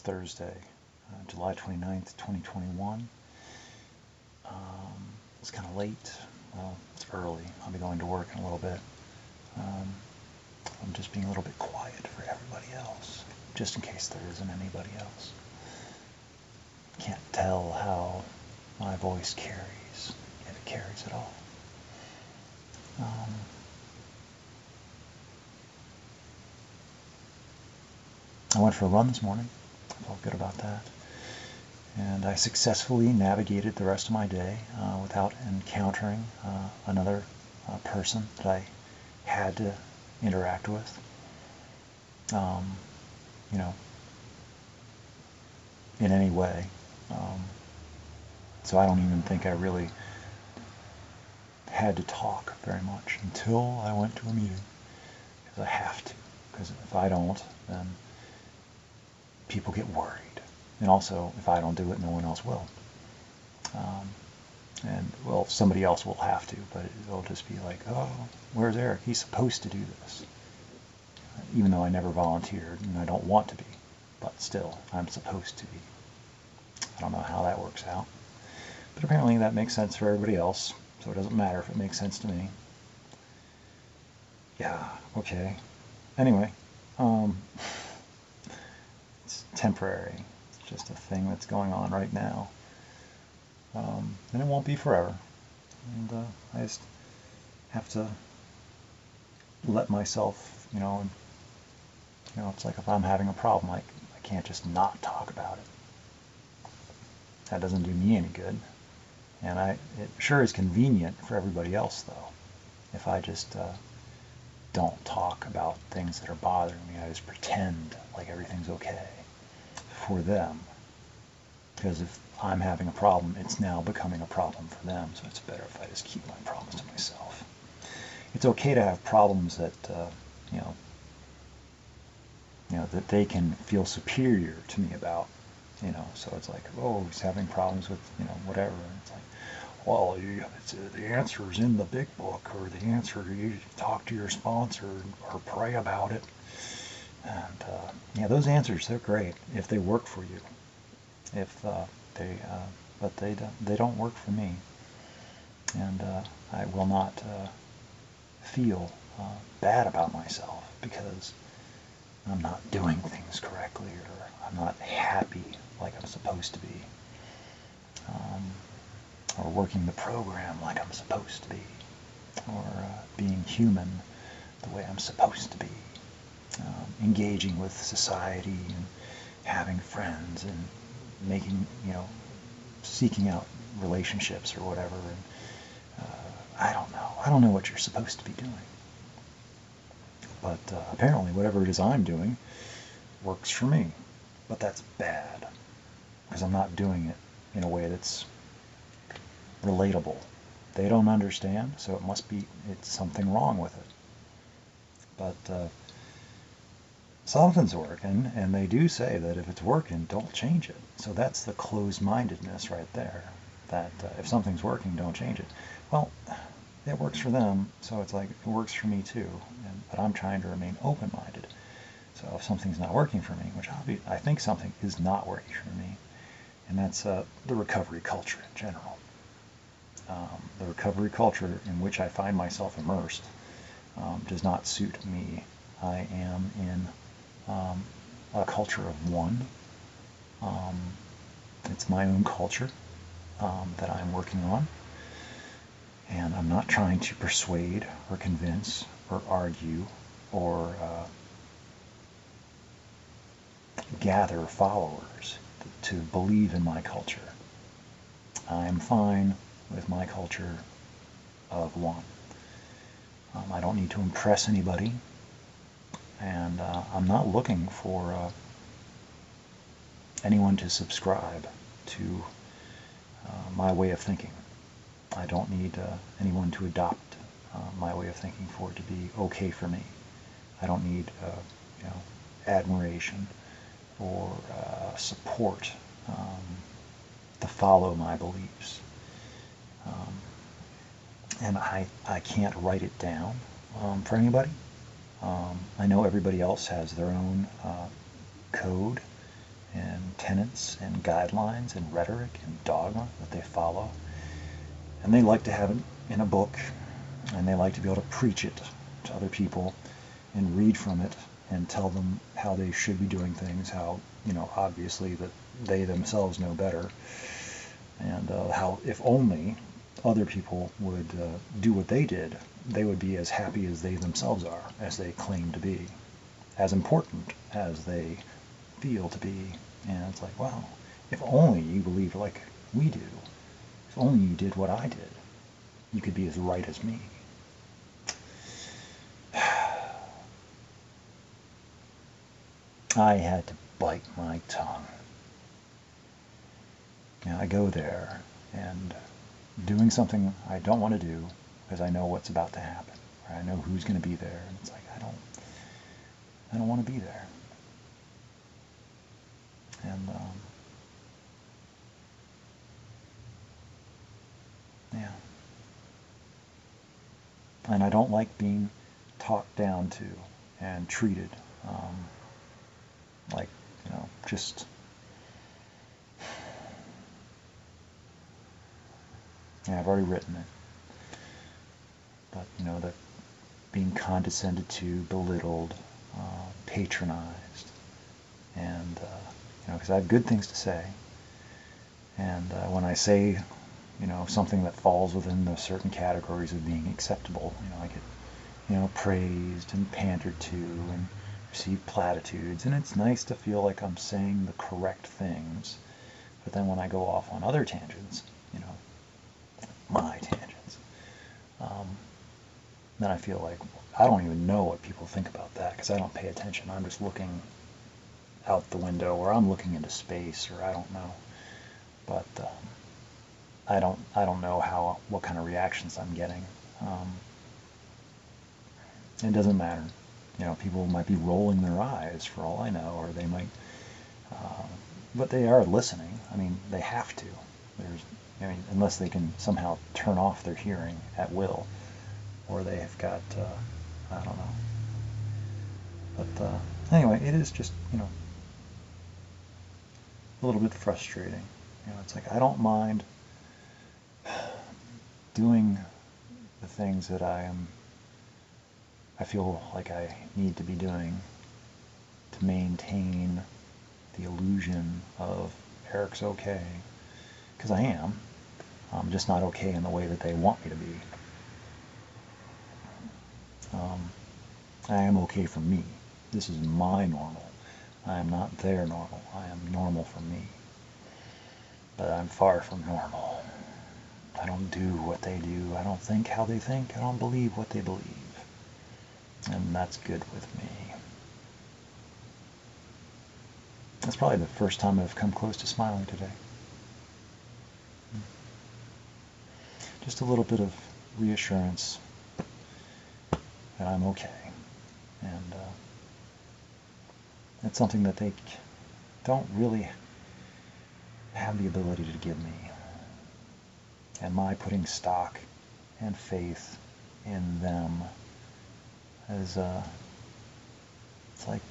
Thursday, July 29th, 2021. It's kind of late. Well, it's early. I'll be going to work in a little bit. I'm just being a little bit quiet for everybody else, just in case there isn't anybody else. Can't tell how my voice carries, if it carries at all. I went for a run this morning. I felt good about that. And I successfully navigated the rest of my day without encountering another person that I had to interact with. You know, in any way. So I don't even think I really had to talk very much until I went to a meeting, because I have to. Because if I don't, then people get worried. And also, if I don't do it, no one else will. And, well, somebody else will have to, but it'll just be like, oh, where's Eric? He's supposed to do this. Even though I never volunteered, and I don't want to be. But still, I'm supposed to be. I don't know how that works out. But apparently that makes sense for everybody else, so it doesn't matter if it makes sense to me. Yeah, okay. Anyway, it's temporary. It's just a thing that's going on right now. And it won't be forever. And I just have to let myself, it's like if I'm having a problem, I can't just not talk about it. That doesn't do me any good. And it sure is convenient for everybody else, though. If I just don't talk about things that are bothering me, I just pretend like everything's okay for them. Because if I'm having a problem, it's now becoming a problem for them, so it's better if I just keep my problems to myself. It's okay to have problems that, that they can feel superior to me about. So it's like, oh, he's having problems with, whatever. And it's like, well, the answer's in the big book, or the answer, you talk to your sponsor or pray about it. And those answers, they're great if they work for you. But they don't work for me. And I will not feel bad about myself because I'm not doing things correctly, or I'm not happy like I'm supposed to be, or working the program like I'm supposed to be, or being human the way I'm supposed to be, engaging with society and having friends and making, seeking out relationships or whatever. And I don't know what you're supposed to be doing. But apparently whatever it is I'm doing works for me. But that's bad, because I'm not doing it in a way that's relatable. They don't understand, so it's something wrong with it. But something's working, and they do say that if it's working, don't change it. So that's the closed-mindedness right there, that if something's working, don't change it. Well, it works for them, so it's like it works for me too. But I'm trying to remain open-minded. So if something's not working for me, which I think something is not working for me, and that's the recovery culture in general. The recovery culture in which I find myself immersed does not suit me. I am in a culture of one. It's my own culture that I'm working on. And I'm not trying to persuade or convince or argue or gather followers to believe in my culture. I'm fine with my culture of one. I don't need to impress anybody, and I'm not looking for anyone to subscribe to my way of thinking. I don't need anyone to adopt my way of thinking for it to be okay for me. I don't need admiration or support to follow my beliefs. And I can't write it down for anybody. I know everybody else has their own code and tenets and guidelines and rhetoric and dogma that they follow. And they like to have it in a book, and they like to be able to preach it to other people and read from it and tell them how they should be doing things, how, obviously that they themselves know better, and how if only other people would do what they did, they would be as happy as they themselves are, as they claim to be, as important as they feel to be. And it's like, wow, if only you believed like we do, if only you did what I did, you could be as right as me. I had to bite my tongue. I go there and doing something I don't want to do because I know what's about to happen, or I know who's going to be there, and it's like I don't want to be there. And yeah, and I don't like being talked down to and treated like, just, yeah, I've already written it, but that being condescended to, belittled, patronized, and because I have good things to say, and when I say something that falls within the certain categories of being acceptable, I get praised and pandered to and receive platitudes, and it's nice to feel like I'm saying the correct things. But then when I go off on other tangents, my tangents, then I feel like I don't even know what people think about that because I don't pay attention. I'm just looking out the window, or I'm looking into space, or I don't know. But I don't know what kind of reactions I'm getting. It doesn't matter. People might be rolling their eyes for all I know, or they might, but they are listening. I mean, they have to. Unless they can somehow turn off their hearing at will, or they have got, I don't know. But anyway, it is just, a little bit frustrating. It's like I don't mind doing the things that I feel like I need to be doing to maintain the illusion of Eric's okay, because I am. I'm just not okay in the way that they want me to be. I am okay for me. This is my normal. I am not their normal. I am normal for me. But I'm far from normal. I don't do what they do. I don't think how they think. I don't believe what they believe. And that's good with me. That's probably the first time I've come close to smiling today. Just a little bit of reassurance that I'm okay. And it's something that they don't really have the ability to give me. And my putting stock and faith in them is, it's like,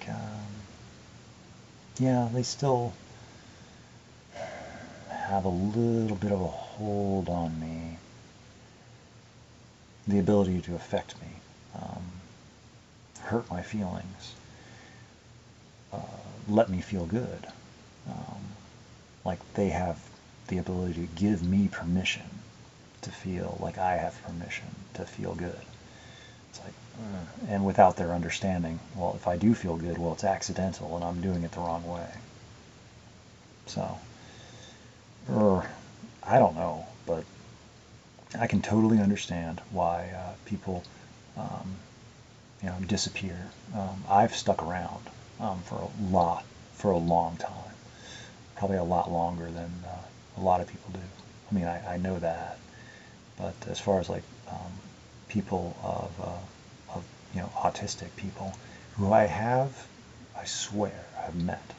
yeah, they still have a little bit of a hold on me. The ability to affect me, hurt my feelings, let me feel good. Like they have the ability to give me permission to feel like I have permission to feel good. It's like, and without their understanding, well, if I do feel good, well, it's accidental and I'm doing it the wrong way. So, I don't know, but I can totally understand why people, disappear. I've stuck around for a long time, probably a lot longer than a lot of people do. I mean, I know that, but as far as like people of autistic people who I swear I've met,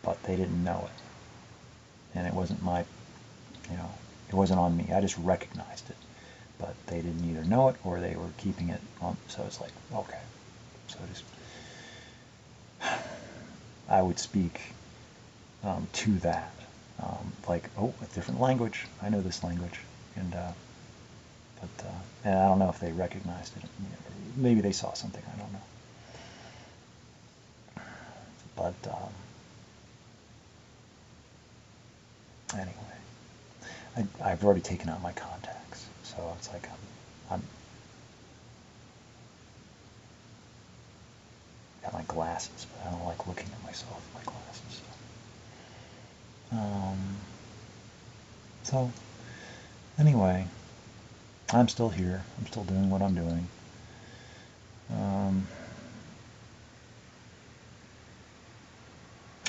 but they didn't know it, and it wasn't my, it wasn't on me. I just recognized it, but they didn't either know it or they were keeping it on. So it's like, okay, so just I would speak to that. Like, oh, a different language. I know this language, and and I don't know if they recognized it. Maybe they saw something. I don't know. But anyway, I've already taken out my contacts, so it's like I'm got my glasses, but I don't like looking at myself in my glasses. So anyway, I'm still here. I'm still doing what I'm doing.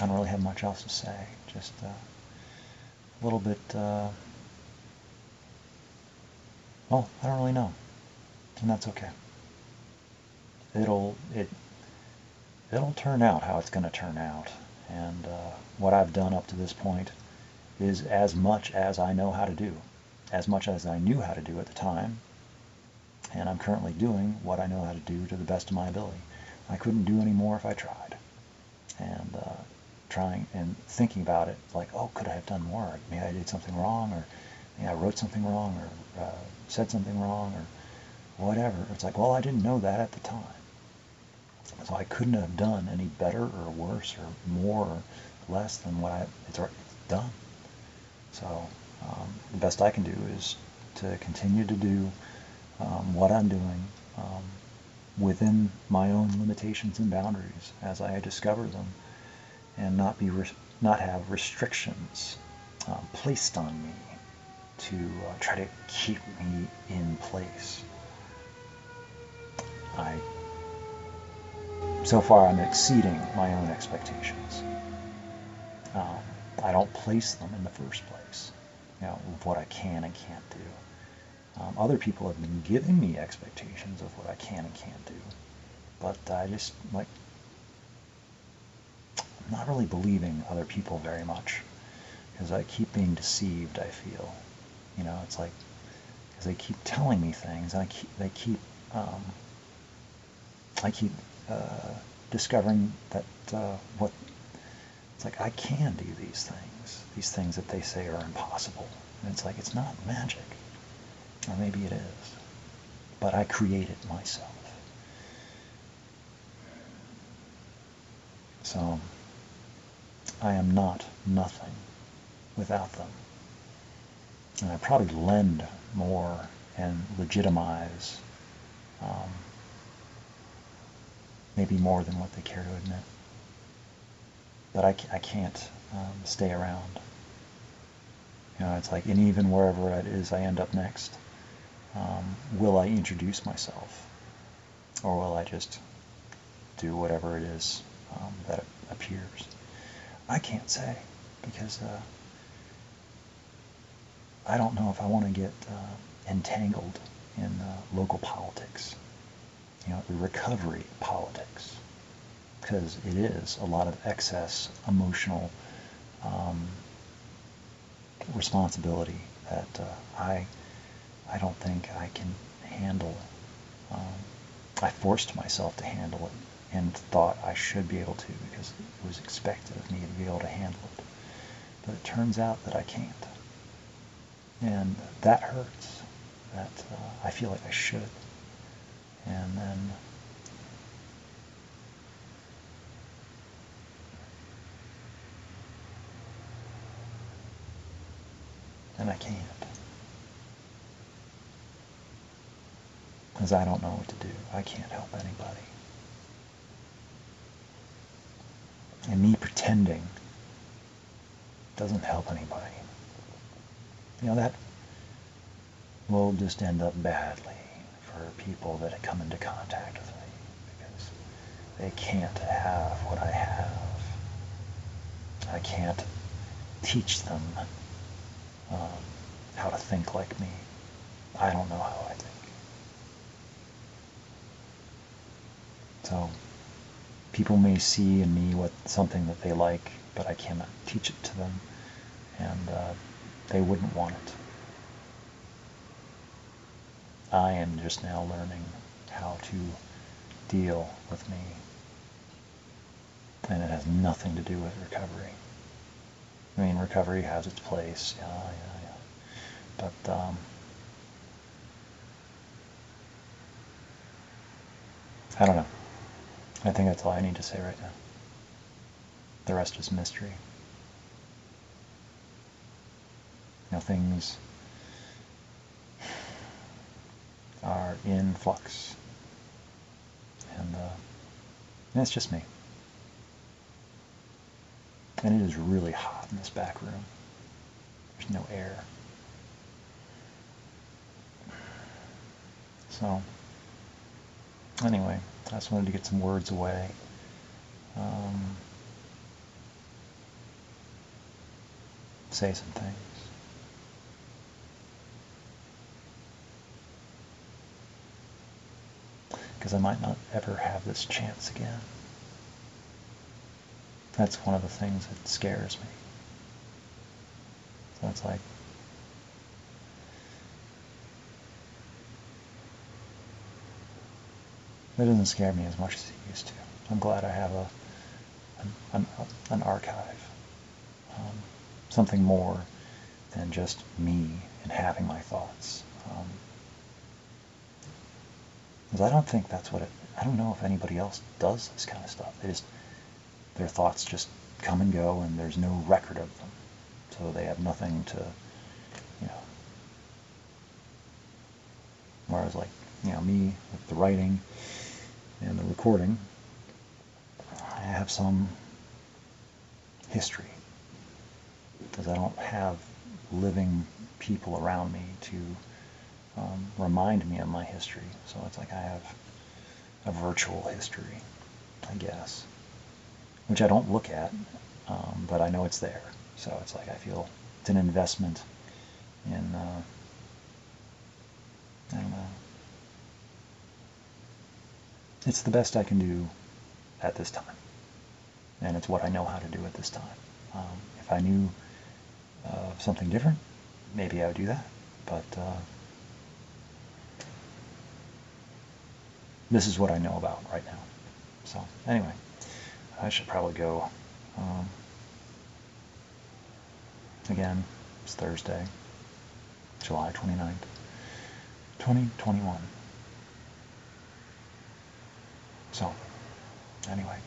I don't really have much else to say. Just a little bit. Well, I don't really know, and that's okay. It'll turn out how it's going to turn out, and what I've done up to this point is as much as I know how to do, as much as I knew how to do at the time, and I'm currently doing what I know how to do to the best of my ability. I couldn't do any more if I tried, and trying and thinking about it, like, oh, could I have done more? Maybe I did something wrong, or maybe I wrote something wrong, or said something wrong, or whatever. It's like, well, I didn't know that at the time. So I couldn't have done any better or worse or more or less than what it's done. So the best I can do is to continue to do what I'm doing within my own limitations and boundaries as I discover them, and not have restrictions placed on me to try to keep me in place. So far, I'm exceeding my own expectations. I don't place them in the first place, of what I can and can't do. Other people have been giving me expectations of what I can and can't do, but I just, I'm not really believing other people very much, because I keep being deceived, I feel. It's like, because they keep telling me things, and I keep discovering that it's like I can do these things that they say are impossible, and it's like, it's not magic, or maybe it is, but I create it myself. So I am not nothing without them, and I probably lend more and legitimize maybe more than what they care to admit. But I can't stay around. It's like, and even wherever it is I end up next, will I introduce myself? Or will I just do whatever it is that appears? I can't say, because I don't know if I want to get entangled in local politics. The recovery politics, because it is a lot of excess emotional responsibility that I don't think I can handle. I forced myself to handle it and thought I should be able to, because it was expected of me to be able to handle it. But it turns out that I can't. And that hurts. That I feel like I should. And I can't, because I don't know what to do. I can't help anybody. And me pretending doesn't help anybody. That will just end up badly for people that come into contact with me, because they can't have what I have. I can't teach them how to think like me. I don't know how I think. So people may see in me something that they like, but I cannot teach it to them, and they wouldn't want it. I am just now learning how to deal with me, and it has nothing to do with recovery. I mean, recovery has its place, yeah. But I don't know. I think that's all I need to say right now. The rest is mystery. Things are in flux, and it's just me. And it is really hot in this back room. There's no air. So, anyway, I just wanted to get some words away. Say some things. Because I might not ever have this chance again. That's one of the things that scares me. So it's like, it doesn't scare me as much as it used to. I'm glad I have an archive, something more than just me and having my thoughts. Because I don't think that's what I don't know if anybody else does this kind of stuff. Their thoughts just come and go, and there's no record of them. So they have nothing to, whereas like, me with the writing and the recording, I have some history, because I don't have living people around me to remind me of my history. So it's like I have a virtual history, I guess, which I don't look at, but I know it's there. So it's like I feel it's an investment in, I don't know. It's the best I can do at this time, and it's what I know how to do at this time. If I knew something different, maybe I would do that, but this is what I know about right now. So anyway, I should probably go. Again, it's Thursday, July 29th, 2021. So, anyway.